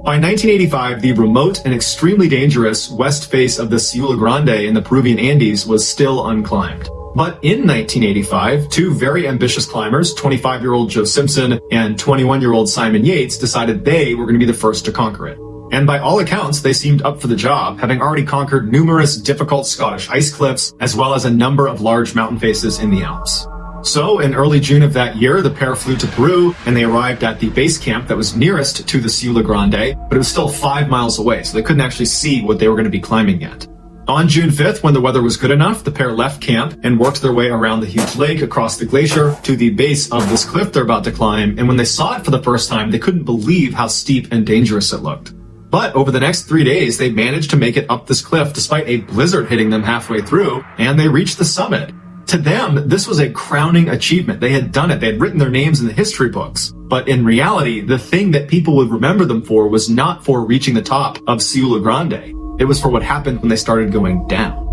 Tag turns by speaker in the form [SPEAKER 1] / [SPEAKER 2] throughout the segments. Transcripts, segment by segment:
[SPEAKER 1] By 1985, the remote and extremely dangerous west face of the Ciudad Grande in the Peruvian Andes was still unclimbed. But in 1985, two very ambitious climbers, 25-year-old Joe Simpson and 21-year-old Simon Yates, decided they were going to be the first to conquer it. And by all accounts, they seemed up for the job, having already conquered numerous difficult Scottish ice cliffs, as well as a number of large mountain faces in the Alps. So, in early June of that year, the pair flew to Peru, and they arrived at the base camp that was nearest to the Ciudad Grande, but it was still 5 miles away, so they couldn't actually see what they were going to be climbing yet. On June 5th, when the weather was good enough, the pair left camp and worked their way around the huge lake across the glacier to the base of this cliff they're about to climb, and when they saw it for the first time, they couldn't believe how steep and dangerous it looked. But over the next 3 days, they managed to make it up this cliff despite a blizzard hitting them halfway through, and they reached the summit. To them, this was a crowning achievement. They had done it. They had written their names in the history books. But in reality, the thing that people would remember them for was not for reaching the top of Ciudad Grande. It was for what happened when they started going down.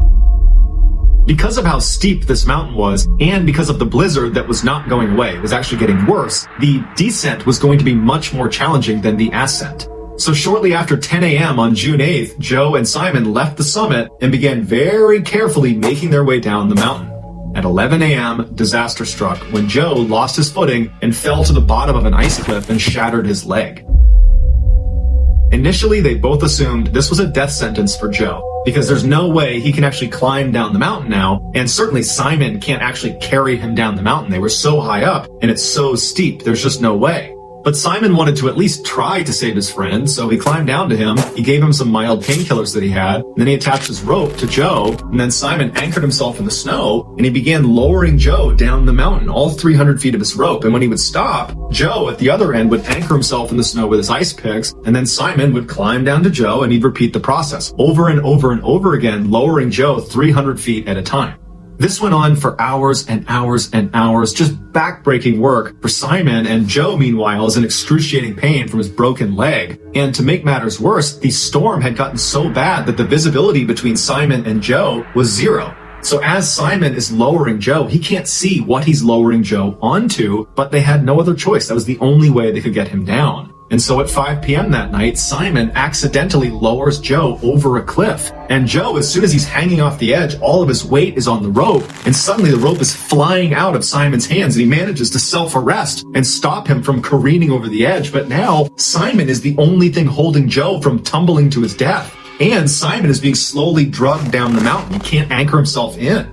[SPEAKER 1] Because of how steep this mountain was, and because of the blizzard that was not going away, it was actually getting worse, the descent was going to be much more challenging than the ascent. So shortly after 10 a.m. on June 8th, Joe and Simon left the summit and began very carefully making their way down the mountain. At 11 a.m., disaster struck when Joe lost his footing and fell to the bottom of an ice cliff and shattered his leg. Initially, they both assumed this was a death sentence for Joe, because there's no way he can actually climb down the mountain now, and certainly Simon can't actually carry him down the mountain. They were so high up, and it's so steep, there's just no way. But Simon wanted to at least try to save his friend, so he climbed down to him, he gave him some mild painkillers that he had, and then he attached his rope to Joe, and then Simon anchored himself in the snow, and he began lowering Joe down the mountain, all 300 feet of his rope, and when he would stop, Joe at the other end would anchor himself in the snow with his ice picks, and then Simon would climb down to Joe, and he'd repeat the process, over and over and over again, lowering Joe 300 feet at a time. This went on for hours and hours and hours, just back-breaking work for Simon, and Joe, meanwhile, is in excruciating pain from his broken leg. And to make matters worse, the storm had gotten so bad that the visibility between Simon and Joe was zero. So as Simon is lowering Joe, he can't see what he's lowering Joe onto, but they had no other choice. That was the only way they could get him down. And so at 5 p.m. that night, Simon accidentally lowers Joe over a cliff. And Joe, as soon as he's hanging off the edge, all of his weight is on the rope, and suddenly the rope is flying out of Simon's hands, and he manages to self-arrest and stop him from careening over the edge. But now, Simon is the only thing holding Joe from tumbling to his death. And Simon is being slowly drugged down the mountain. He can't anchor himself in.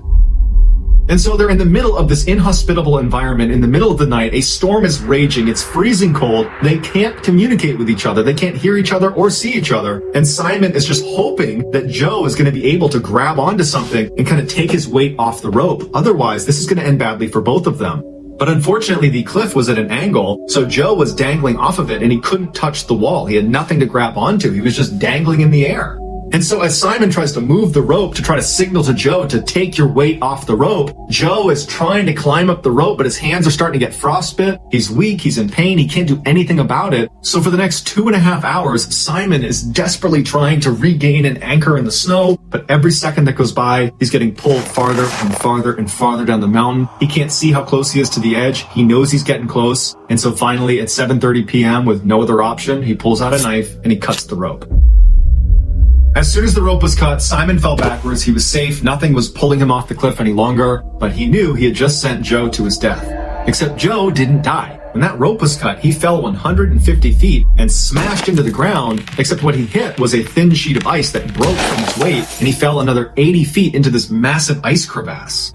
[SPEAKER 1] And so they're in the middle of this inhospitable environment. In the middle of the night, a storm is raging. It's freezing cold. They can't communicate with each other. They can't hear each other or see each other. And Simon is just hoping that Joe is going to be able to grab onto something and kind of take his weight off the rope. Otherwise, this is going to end badly for both of them. But unfortunately, the cliff was at an angle, so Joe was dangling off of it, and he couldn't touch the wall. He had nothing to grab onto. He was just dangling in the air. And so as Simon tries to move the rope to try to signal to Joe to take your weight off the rope, Joe is trying to climb up the rope, but his hands are starting to get frostbit. He's weak, he's in pain, he can't do anything about it. So for the next 2.5 hours, Simon is desperately trying to regain an anchor in the snow, but every second that goes by, he's getting pulled farther and farther and farther down the mountain. He can't see how close he is to the edge. He knows he's getting close. And so finally at 7:30 p.m. with no other option, he pulls out a knife and he cuts the rope. As soon as the rope was cut, Simon fell backwards. He was safe. Nothing was pulling him off the cliff any longer, but he knew he had just sent Joe to his death. Except Joe didn't die. When that rope was cut, he fell 150 feet and smashed into the ground, except what he hit was a thin sheet of ice that broke from his weight, and he fell another 80 feet into this massive ice crevasse.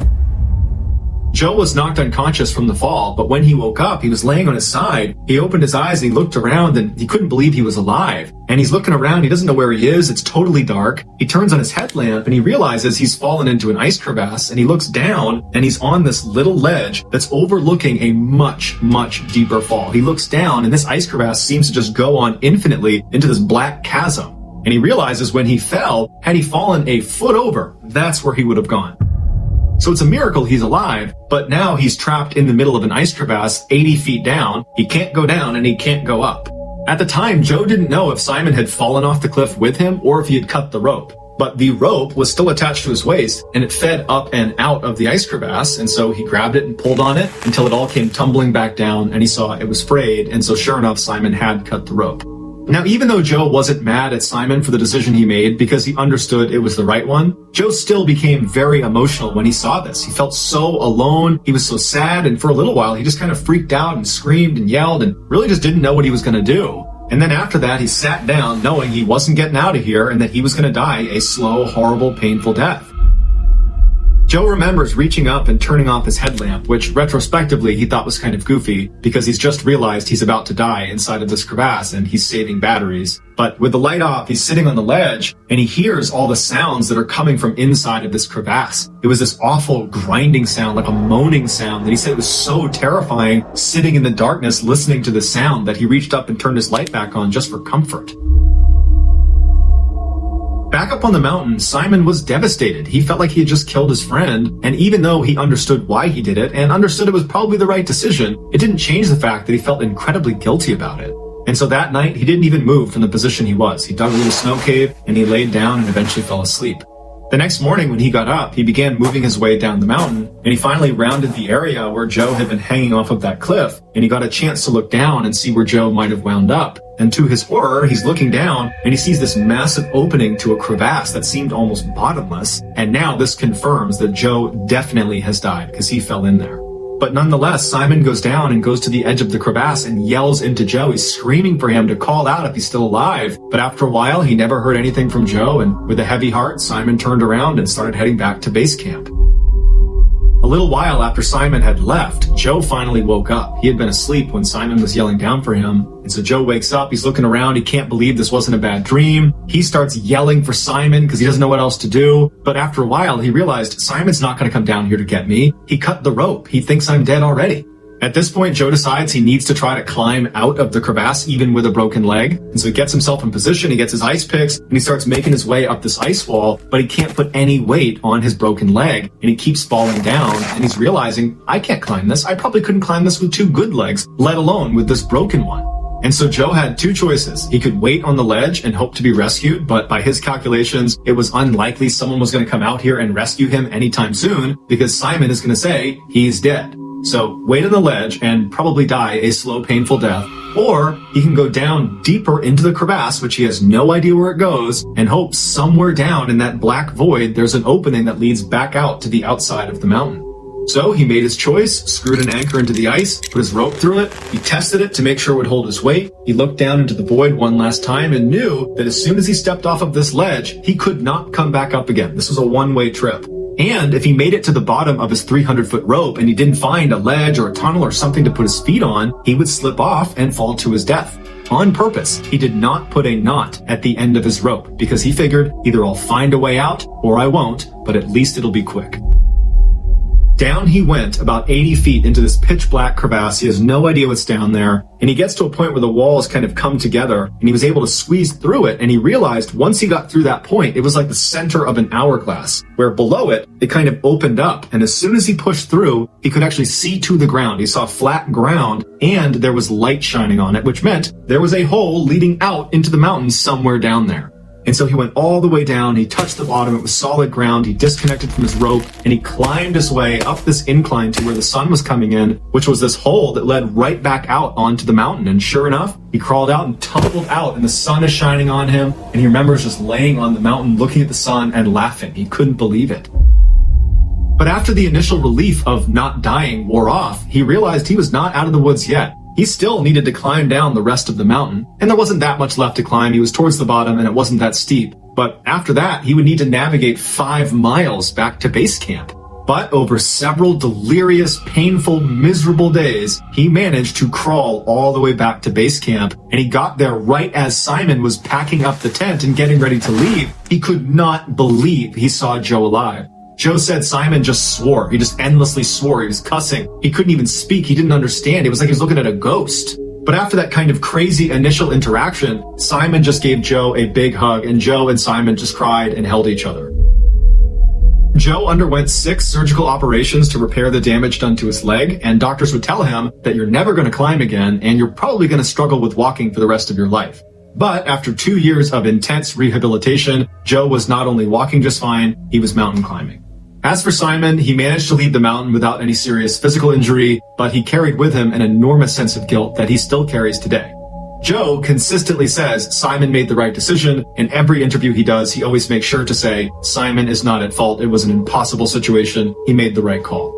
[SPEAKER 1] Joe was knocked unconscious from the fall, but when he woke up, he was laying on his side. He opened his eyes and he looked around and he couldn't believe he was alive. And he's looking around, he doesn't know where he is, it's totally dark. He turns on his headlamp and he realizes he's fallen into an ice crevasse, and he looks down and he's on this little ledge that's overlooking a much, much deeper fall. He looks down and this ice crevasse seems to just go on infinitely into this black chasm. And he realizes when he fell, had he fallen a foot over, that's where he would have gone. So it's a miracle he's alive, but now he's trapped in the middle of an ice crevasse 80 feet down. He can't go down and he can't go up. At the time, Joe didn't know if Simon had fallen off the cliff with him or if he had cut the rope. But the rope was still attached to his waist and it fed up and out of the ice crevasse. And so he grabbed it and pulled on it until it all came tumbling back down and he saw it was frayed. And so sure enough, Simon had cut the rope. Now, even though Joe wasn't mad at Simon for the decision he made because he understood it was the right one, Joe still became very emotional when he saw this. He felt so alone, he was so sad, and for a little while he just kind of freaked out and screamed and yelled and really just didn't know what he was going to do. And then after that, he sat down knowing he wasn't getting out of here and that he was going to die a slow, horrible, painful death. Joe remembers reaching up and turning off his headlamp, which retrospectively he thought was kind of goofy because he's just realized he's about to die inside of this crevasse and he's saving batteries. But with the light off, he's sitting on the ledge and he hears all the sounds that are coming from inside of this crevasse. It was this awful grinding sound, like a moaning sound that he said was so terrifying sitting in the darkness listening to the sound that he reached up and turned his light back on just for comfort. Back up on the mountain, Simon was devastated. He felt like he had just killed his friend, and even though he understood why he did it, and understood it was probably the right decision, it didn't change the fact that he felt incredibly guilty about it. And so that night, he didn't even move from the position he was. He dug a little snow cave, and he laid down and eventually fell asleep. The next morning when he got up, he began moving his way down the mountain, and he finally rounded the area where Joe had been hanging off of that cliff, and he got a chance to look down and see where Joe might have wound up. And to his horror, he's looking down, and he sees this massive opening to a crevasse that seemed almost bottomless, and now this confirms that Joe definitely has died, because he fell in there. But nonetheless, Simon goes down and goes to the edge of the crevasse and yells into Joe. He's screaming for him to call out if he's still alive. But after a while, he never heard anything from Joe, and with a heavy heart, Simon turned around and started heading back to base camp. A little while after Simon had left, Joe finally woke up. He had been asleep when Simon was yelling down for him. And so Joe wakes up, he's looking around, he can't believe this wasn't a bad dream. He starts yelling for Simon because he doesn't know what else to do. But after a while, he realized Simon's not going to come down here to get me. He cut the rope. He thinks I'm dead already. At this point, Joe decides he needs to try to climb out of the crevasse, even with a broken leg. And so he gets himself in position, he gets his ice picks, and he starts making his way up this ice wall, but he can't put any weight on his broken leg, and he keeps falling down, and he's realizing, I can't climb this. I probably couldn't climb this with two good legs, let alone with this broken one. And so Joe had two choices. He could wait on the ledge and hope to be rescued, but by his calculations, it was unlikely someone was going to come out here and rescue him anytime soon, because Simon is going to say he's dead. So wait on the ledge and probably die a slow, painful death, or he can go down deeper into the crevasse, which he has no idea where it goes, and hope somewhere down in that black void there's an opening that leads back out to the outside of the mountain. So he made his choice, screwed an anchor into the ice, put his rope through it, he tested it to make sure it would hold his weight, he looked down into the void one last time and knew that as soon as he stepped off of this ledge, he could not come back up again. This was a one-way trip. And if he made it to the bottom of his 300-foot rope and he didn't find a ledge or a tunnel or something to put his feet on, he would slip off and fall to his death. On purpose, he did not put a knot at the end of his rope because he figured either I'll find a way out or I won't, but at least it'll be quick. Down he went about 80 feet into this pitch black crevasse. He has no idea what's down there. And he gets to a point where the walls kind of come together and he was able to squeeze through it. And he realized once he got through that point, it was like the center of an hourglass where below it, it kind of opened up. And as soon as he pushed through, he could actually see to the ground. He saw flat ground and there was light shining on it, which meant there was a hole leading out into the mountains somewhere down there. And so he went all the way down, he touched the bottom, it was solid ground, he disconnected from his rope, and he climbed his way up this incline to where the sun was coming in, which was this hole that led right back out onto the mountain. And sure enough, he crawled out and tumbled out, and the sun is shining on him, and he remembers just laying on the mountain looking at the sun and laughing. He couldn't believe it. But after the initial relief of not dying wore off, he realized he was not out of the woods yet. He still needed to climb down the rest of the mountain, and there wasn't that much left to climb. He was towards the bottom and it wasn't that steep. But after that, he would need to navigate 5 miles back to base camp. But over several delirious, painful, miserable days, he managed to crawl all the way back to base camp, and he got there right as Simon was packing up the tent and getting ready to leave. He could not believe he saw Joe alive. Joe said Simon just swore. He just endlessly swore. He was cussing. He couldn't even speak. He didn't understand. It was like he was looking at a ghost. But after that kind of crazy initial interaction, Simon just gave Joe a big hug, and Joe and Simon just cried and held each other. Joe underwent 6 surgical operations to repair the damage done to his leg, and doctors would tell him that you're never going to climb again, and you're probably going to struggle with walking for the rest of your life. But after 2 years of intense rehabilitation, Joe was not only walking just fine, he was mountain climbing. As for Simon, he managed to leave the mountain without any serious physical injury, but he carried with him an enormous sense of guilt that he still carries today. Joe consistently says Simon made the right decision. In every interview he does, he always makes sure to say, Simon is not at fault. It was an impossible situation. He made the right call.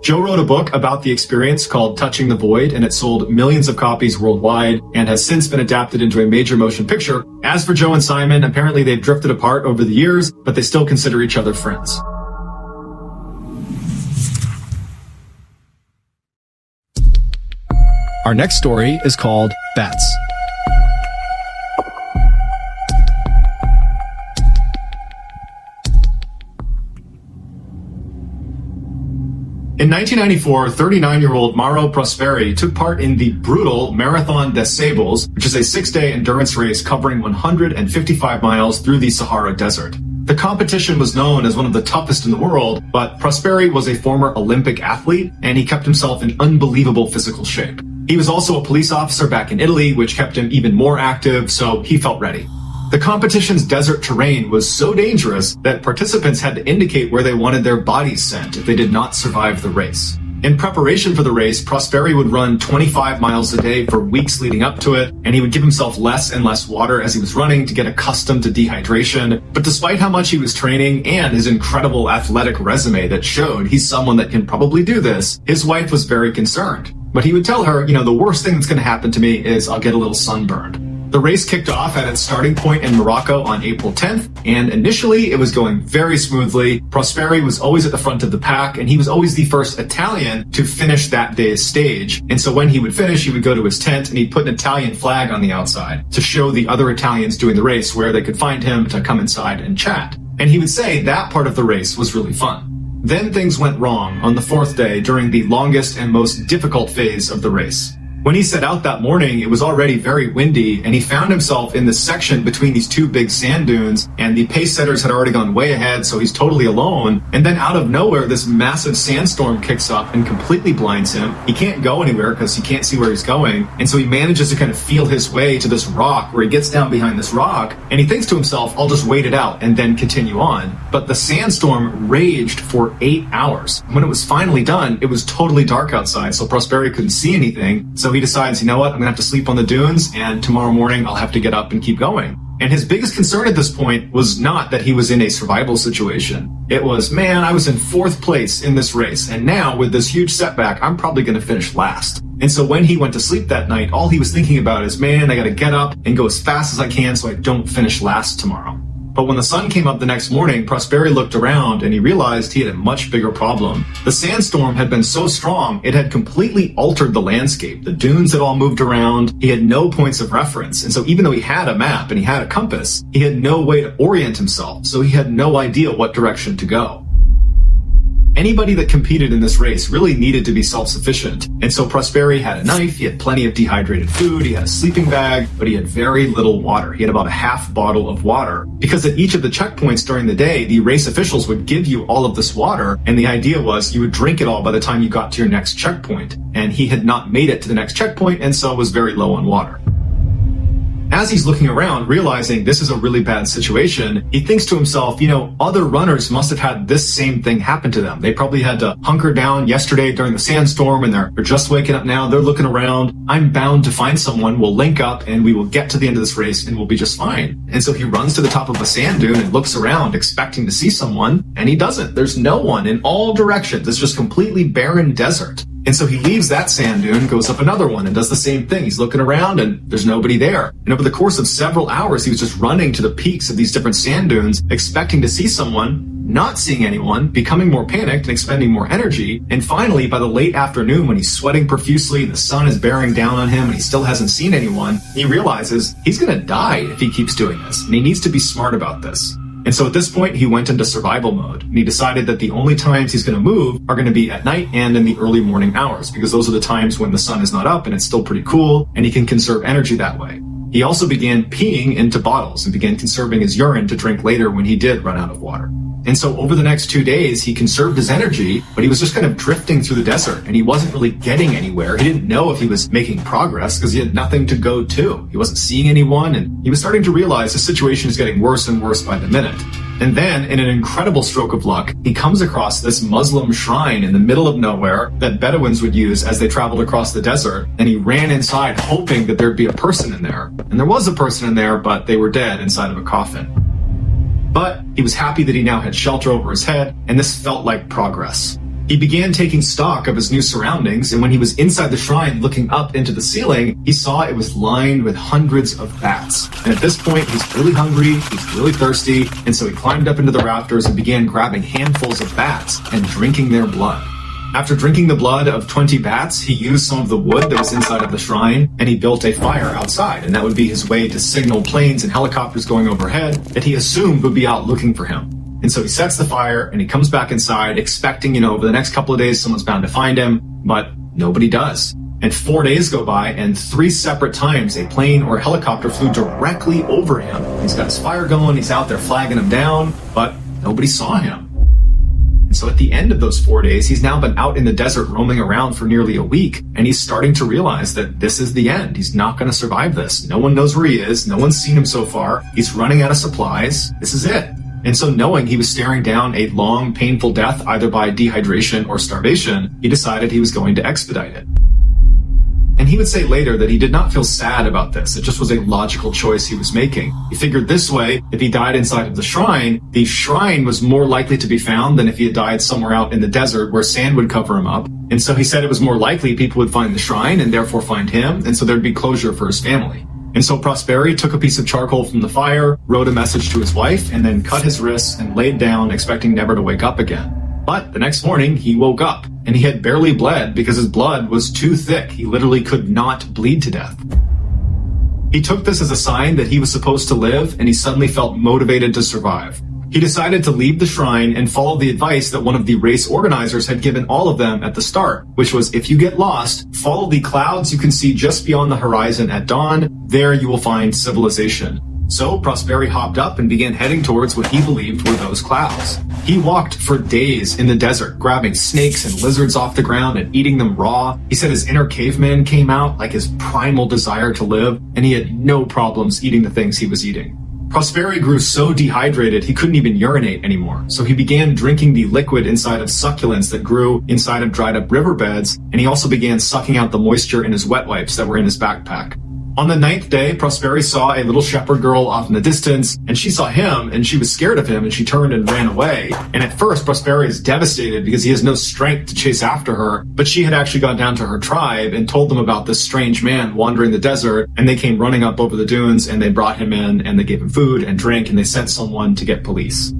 [SPEAKER 1] Joe wrote a book about the experience called Touching the Void, and it sold millions of copies worldwide and has since been adapted into a major motion picture. As for Joe and Simon, apparently they've drifted apart over the years, but they still consider each other friends. Our next story is called Bats. In 1994, 39-year-old Mauro Prosperi took part in the brutal Marathon des Sables, which is a 6-day endurance race covering 155 miles through the Sahara Desert. The competition was known as one of the toughest in the world, but Prosperi was a former Olympic athlete, and he kept himself in unbelievable physical shape. He was also a police officer back in Italy, which kept him even more active, so he felt ready. The competition's desert terrain was so dangerous that participants had to indicate where they wanted their bodies sent if they did not survive the race. In preparation for the race, Prosperi would run 25 miles a day for weeks leading up to it, and he would give himself less and less water as he was running to get accustomed to dehydration. But despite how much he was training and his incredible athletic resume that showed he's someone that can probably do this, his wife was very concerned. But he would tell her, the worst thing that's going to happen to me is I'll get a little sunburned. The race kicked off at its starting point in Morocco on April 10th, and initially it was going very smoothly. Prosperi was always at the front of the pack, and he was always the first Italian to finish that day's stage. And so when he would finish, he would go to his tent and he'd put an Italian flag on the outside to show the other Italians doing the race where they could find him to come inside and chat. And he would say that part of the race was really fun. Then things went wrong on the 4th day during the longest and most difficult phase of the race. When he set out that morning, it was already very windy, and he found himself in the section between these two big sand dunes, and the pace setters had already gone way ahead, so he's totally alone. And then out of nowhere, this massive sandstorm kicks up and completely blinds him. He can't go anywhere because he can't see where he's going, and so he manages to kind of feel his way to this rock, where he gets down behind this rock, and he thinks to himself, I'll just wait it out and then continue on. But the sandstorm raged for 8 hours. When it was finally done, it was totally dark outside, so Prosperi couldn't see anything, so he decides, you know what, I'm gonna have to sleep on the dunes, and tomorrow morning I'll have to get up and keep going. And his biggest concern at this point was not that he was in a survival situation. It was, man, I was in 4th place in this race, and now with this huge setback, I'm probably gonna finish last. And so when he went to sleep that night, all he was thinking about is, man, I gotta get up and go as fast as I can so I don't finish last tomorrow. But when the sun came up the next morning, Prosperi looked around and he realized he had a much bigger problem. The sandstorm had been so strong, it had completely altered the landscape. The dunes had all moved around. He had no points of reference. And so even though he had a map and he had a compass, he had no way to orient himself. So he had no idea what direction to go. Anybody that competed in this race really needed to be self-sufficient. And so Prosperi had a knife, he had plenty of dehydrated food, he had a sleeping bag, but he had very little water. He had about a half bottle of water. Because at each of the checkpoints during the day, the race officials would give you all of this water, and the idea was you would drink it all by the time you got to your next checkpoint. And he had not made it to the next checkpoint, and so was very low on water. As he's looking around, realizing this is a really bad situation, he thinks to himself, other runners must have had this same thing happen to them. They probably had to hunker down yesterday during the sandstorm, and they're just waking up now. They're looking around. I'm bound to find someone. We'll link up, and we will get to the end of this race, and we'll be just fine. And so he runs to the top of a sand dune and looks around, expecting to see someone, and he doesn't. There's no one in all directions. It's just completely barren desert. And so he leaves that sand dune, goes up another one, and does the same thing. He's looking around, and there's nobody there. And over the course of several hours, he was just running to the peaks of these different sand dunes, expecting to see someone, not seeing anyone, becoming more panicked and expending more energy. And finally, by the late afternoon, when he's sweating profusely, the sun is bearing down on him, and he still hasn't seen anyone, he realizes he's gonna die if he keeps doing this, and he needs to be smart about this. And so at this point, he went into survival mode, and he decided that the only times he's going to move are going to be at night and in the early morning hours, because those are the times when the sun is not up and it's still pretty cool, and he can conserve energy that way. He also began peeing into bottles and began conserving his urine to drink later when he did run out of water. And so over the next 2 days, he conserved his energy, but he was just kind of drifting through the desert, and he wasn't really getting anywhere. He didn't know if he was making progress because he had nothing to go to. He wasn't seeing anyone, and he was starting to realize the situation is getting worse and worse by the minute. And then, in an incredible stroke of luck, he comes across this Muslim shrine in the middle of nowhere that Bedouins would use as they traveled across the desert, and he ran inside hoping that there'd be a person in there. And there was a person in there, but they were dead inside of a coffin. But he was happy that he now had shelter over his head, and this felt like progress. He began taking stock of his new surroundings, and when he was inside the shrine looking up into the ceiling, he saw it was lined with hundreds of bats. And at this point, he's really hungry, he's really thirsty, and so he climbed up into the rafters and began grabbing handfuls of bats and drinking their blood. After drinking the blood of 20 bats, he used some of the wood that was inside of the shrine, and he built a fire outside, and that would be his way to signal planes and helicopters going overhead that he assumed would be out looking for him. And so he sets the fire and he comes back inside expecting, over the next couple of days, someone's bound to find him, but nobody does. And 4 days go by and 3 separate times a plane or a helicopter flew directly over him. He's got his fire going, he's out there flagging him down, but nobody saw him. And so at the end of those 4 days, he's now been out in the desert roaming around for nearly a week, and he's starting to realize that this is the end. He's not going to survive this. No one knows where he is. No one's seen him so far. He's running out of supplies. This is it. And so knowing he was staring down a long, painful death either by dehydration or starvation, he decided he was going to expedite it. And he would say later that he did not feel sad about this. It just was a logical choice he was making. He figured this way, if he died inside of the shrine was more likely to be found than if he had died somewhere out in the desert where sand would cover him up. And so he said it was more likely people would find the shrine and therefore find him, and so there'd be closure for his family. And so Prosperi took a piece of charcoal from the fire, wrote a message to his wife, and then cut his wrists and laid down, expecting never to wake up again. But the next morning, he woke up, and he had barely bled because his blood was too thick. He literally could not bleed to death. He took this as a sign that he was supposed to live, and he suddenly felt motivated to survive. He decided to leave the shrine and follow the advice that one of the race organizers had given all of them at the start, which was, if you get lost, follow the clouds you can see just beyond the horizon at dawn. There you will find civilization. So Prosperi hopped up and began heading towards what he believed were those clouds. He walked for days in the desert, grabbing snakes and lizards off the ground and eating them raw. He said his inner caveman came out, like his primal desire to live, and he had no problems eating the things he was eating. Prosperi grew so dehydrated he couldn't even urinate anymore, so he began drinking the liquid inside of succulents that grew inside of dried up riverbeds, and he also began sucking out the moisture in his wet wipes that were in his backpack. On the 9th day, Prosperi saw a little shepherd girl off in the distance, and she saw him, and she was scared of him, and she turned and ran away. And at first, Prosperi is devastated because he has no strength to chase after her, but she had actually gone down to her tribe and told them about this strange man wandering the desert, and they came running up over the dunes, and they brought him in, and they gave him food and drink, and they sent someone to get police.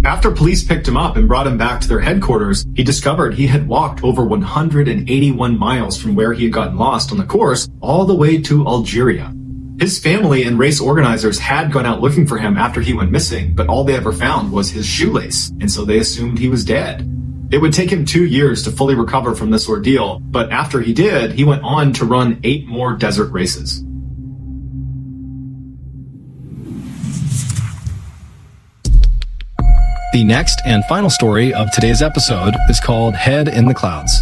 [SPEAKER 1] After police picked him up and brought him back to their headquarters, he discovered he had walked over 181 miles from where he had gotten lost on the course all the way to Algeria. His family and race organizers had gone out looking for him after he went missing, but all they ever found was his shoelace, and so they assumed he was dead. It would take him 2 years to fully recover from this ordeal, but after he did, he went on to run 8 more desert races.
[SPEAKER 2] The next and final story of today's episode is called Head in the Clouds.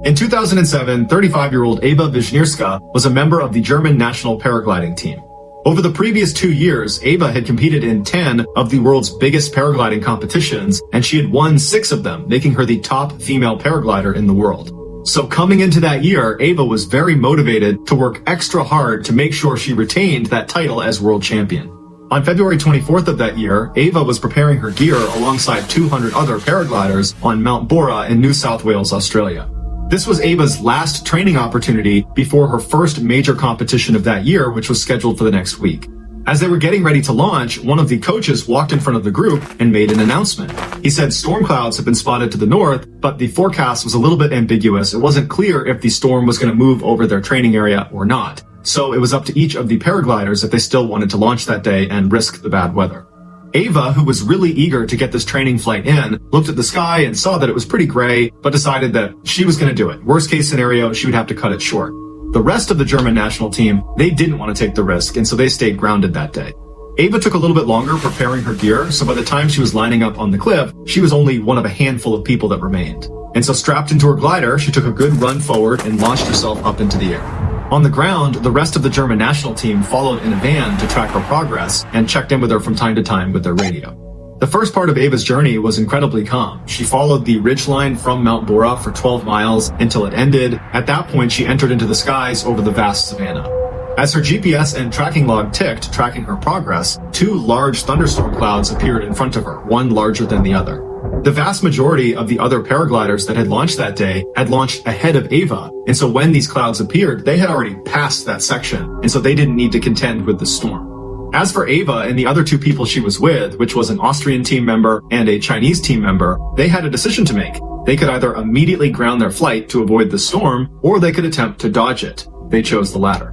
[SPEAKER 1] In 2007, 35-year-old Eva Wisniewska was a member of the German national paragliding team. Over the previous 2 years, Eva had competed in 10 of the world's biggest paragliding competitions, and she had won 6 of them, making her the top female paraglider in the world. So coming into that year, Eva was very motivated to work extra hard to make sure she retained that title as world champion. On February 24th of that year, Eva was preparing her gear alongside 200 other paragliders on Mount Bora in New South Wales, Australia. This was Eva's last training opportunity before her first major competition of that year, which was scheduled for the next week. As they were getting ready to launch, one of the coaches walked in front of the group and made an announcement. He said storm clouds had been spotted to the north, but the forecast was a little bit ambiguous. It wasn't clear if the storm was going to move over their training area or not. So it was up to each of the paragliders if they still wanted to launch that day and risk the bad weather. Eva, who was really eager to get this training flight in, looked at the sky and saw that it was pretty gray, but decided that she was going to do it. Worst case scenario, she would have to cut it short. The rest of the German national team, they didn't want to take the risk, and so they stayed grounded that day. Ava took a little bit longer preparing her gear, so by the time she was lining up on the cliff, she was only one of a handful of people that remained. And so strapped into her glider, she took a good run forward and launched herself up into the air. On the ground, the rest of the German national team followed in a van to track her progress and checked in with her from time to time with their radio. The first part of Ava's journey was incredibly calm. She followed the ridgeline from Mount Bora for 12 miles until it ended. At that point, she entered into the skies over the vast savanna. As her GPS and tracking log ticked, tracking her progress, 2 large thunderstorm clouds appeared in front of her, one larger than the other. The vast majority of the other paragliders that had launched that day had launched ahead of Ava, and so when these clouds appeared, they had already passed that section, and so they didn't need to contend with the storm. As for Ava and the other 2 people she was with, which was an Austrian team member and a Chinese team member, they had a decision to make. They could either immediately ground their flight to avoid the storm, or they could attempt to dodge it. They chose the latter.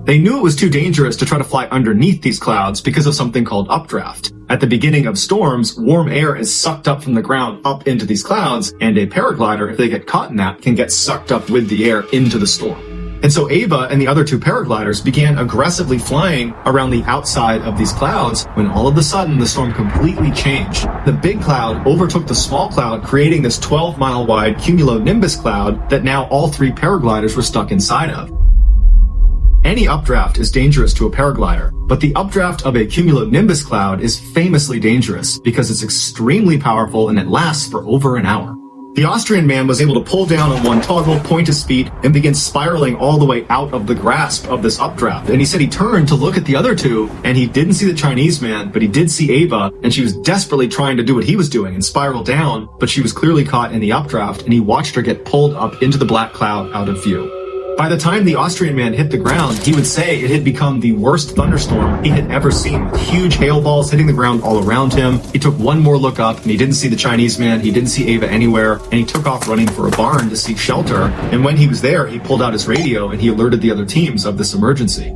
[SPEAKER 1] They knew it was too dangerous to try to fly underneath these clouds because of something called updraft. At the beginning of storms, warm air is sucked up from the ground up into these clouds, and a paraglider, if they get caught in that, can get sucked up with the air into the storm. And so Ava and the other 2 paragliders began aggressively flying around the outside of these clouds when all of a sudden the storm completely changed. The big cloud overtook the small cloud, creating this 12-mile wide cumulonimbus cloud that now all 3 paragliders were stuck inside of. Any updraft is dangerous to a paraglider, but the updraft of a cumulonimbus cloud is famously dangerous because it's extremely powerful and it lasts for over an hour. The Austrian man was able to pull down on one toggle, point his feet, and begin spiraling all the way out of the grasp of this updraft. And he said he turned to look at the other 2, and he didn't see the Chinese man, but he did see Ava, and she was desperately trying to do what he was doing and spiral down, but she was clearly caught in the updraft, and he watched her get pulled up into the black cloud out of view. By the time the Austrian man hit the ground, he would say it had become the worst thunderstorm he had ever seen, with huge hail balls hitting the ground all around him. He took one more look up, and he didn't see the Chinese man, he didn't see Ava anywhere, and he took off running for a barn to seek shelter. And when he was there, he pulled out his radio and he alerted the other teams of this emergency.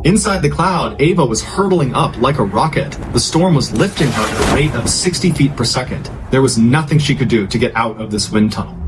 [SPEAKER 1] Inside the cloud, Ava was hurtling up like a rocket. The storm was lifting her at a rate of 60 feet per second. There was nothing she could do to get out of this wind tunnel.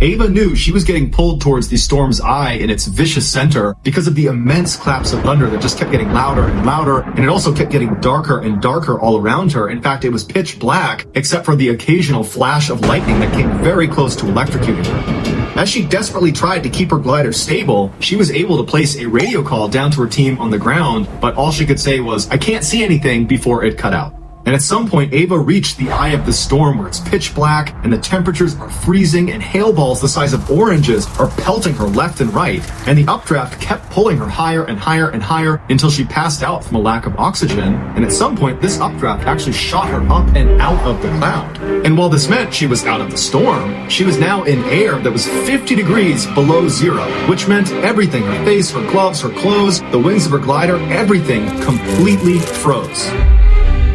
[SPEAKER 1] Ava knew she was getting pulled towards the storm's eye in its vicious center because of the immense claps of thunder that just kept getting louder and louder, and it also kept getting darker and darker all around her. In fact, it was pitch black, except for the occasional flash of lightning that came very close to electrocuting her. As she desperately tried to keep her glider stable, she was able to place a radio call down to her team on the ground, but all she could say was, "I can't see anything," before it cut out. And at some point, Ava reached the eye of the storm where it's pitch black and the temperatures are freezing and hail balls the size of oranges are pelting her left and right. And the updraft kept pulling her higher and higher and higher until she passed out from a lack of oxygen. And at some point, this updraft actually shot her up and out of the cloud. And while this meant she was out of the storm, she was now in air that was 50 degrees below zero, which meant everything, her face, her gloves, her clothes, the wings of her glider, everything completely froze.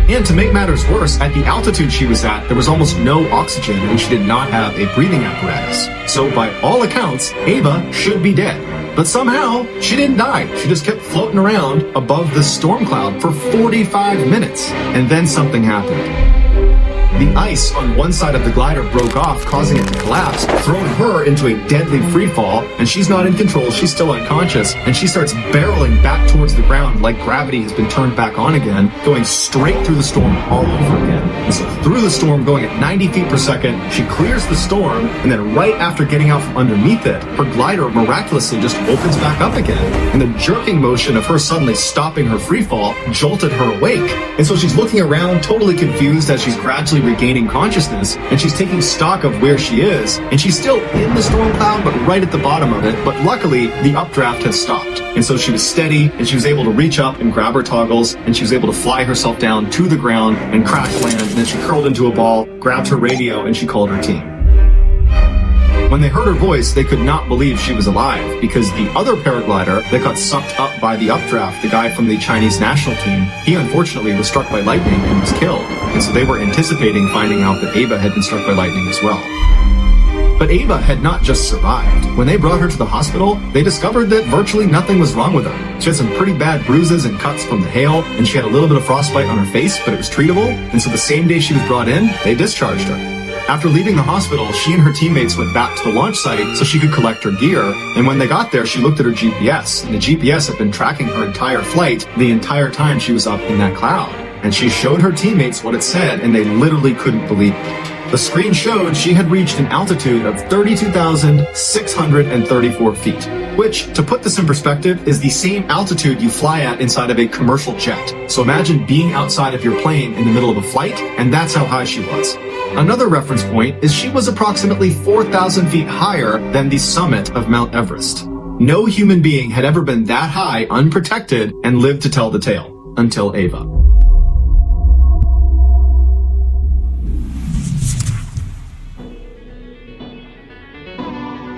[SPEAKER 1] And to make matters worse, at the altitude she was at, there was almost no oxygen and she did not have a breathing apparatus. So by all accounts, Ava should be dead. But somehow, she didn't die. She just kept floating around above this storm cloud for 45 minutes. And then something happened. The ice on one side of the glider broke off, causing it to collapse, throwing her into a deadly free fall, and she's not in control, she's still unconscious, and she starts barreling back towards the ground like gravity has been turned back on again, going straight through the storm all over again. And so through the storm, going at 90 feet per second, she clears the storm, and then right after getting out from underneath it, her glider miraculously just opens back up again. And the jerking motion of her suddenly stopping her free fall jolted her awake. And so she's looking around, totally confused as she's gradually regaining consciousness, and she's taking stock of where she is, and she's still in the storm cloud, but right at the bottom of it. But luckily, the updraft had stopped. And so she was steady, and she was able to reach up and grab her toggles, and she was able to fly herself down to the ground and crash land, and then she curled into a ball, grabbed her radio, and she called her team. When they heard her voice, they could not believe she was alive, because the other paraglider that got sucked up by the updraft, the guy from the Chinese national team, he unfortunately was struck by lightning and was killed. And so they were anticipating finding out that Ava had been struck by lightning as well. But Ava had not just survived. When they brought her to the hospital, they discovered that virtually nothing was wrong with her. She had some pretty bad bruises and cuts from the hail, and she had a little bit of frostbite on her face, but it was treatable. And so the same day she was brought in, they discharged her. After leaving the hospital, she and her teammates went back to the launch site so she could collect her gear. And when they got there, she looked at her GPS, and the GPS had been tracking her entire flight the entire time she was up in that cloud. And she showed her teammates what it said, and they literally couldn't believe it. The screen showed she had reached an altitude of 32,634 feet, which, to put this in perspective, is the same altitude you fly at inside of a commercial jet. So imagine being outside of your plane in the middle of a flight, and that's how high she was. Another reference point is she was approximately 4,000 feet higher than the summit of Mount Everest. No human being had ever been that high, unprotected, and lived to tell the tale, until Ava.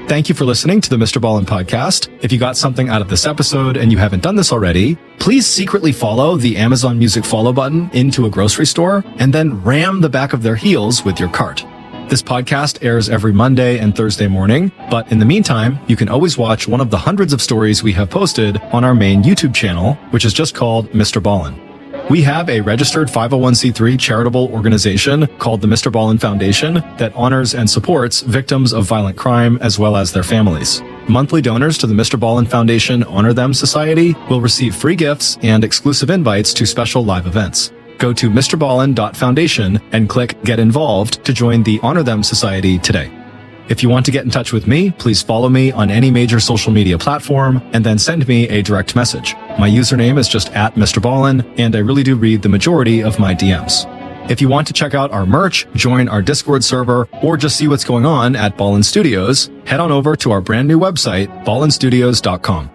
[SPEAKER 2] Thank you for listening to the Mr. Ballen podcast. If you got something out of this episode and you haven't done this already, please secretly follow the Amazon Music follow button into a grocery store and then ram the back of their heels with your cart. This podcast airs every Monday and Thursday morning, but in the meantime, you can always watch one of the hundreds of stories we have posted on our main YouTube channel, which is just called Mr. Ballen. We have a registered 501c3 charitable organization called the Mr. Ballen Foundation that honors and supports victims of violent crime as well as their families. Monthly donors to the Mr. Ballen Foundation Honor Them Society will receive free gifts and exclusive invites to special live events. Go to mrballen.foundation and click Get Involved to join the Honor Them Society today. If you want to get in touch with me, please follow me on any major social media platform and then send me a direct message. My username is just @MrBallen, and I really do read the majority of my DMs. If you want to check out our merch, join our Discord server, or just see what's going on at Ballen Studios, head on over to our brand new website, ballenstudios.com.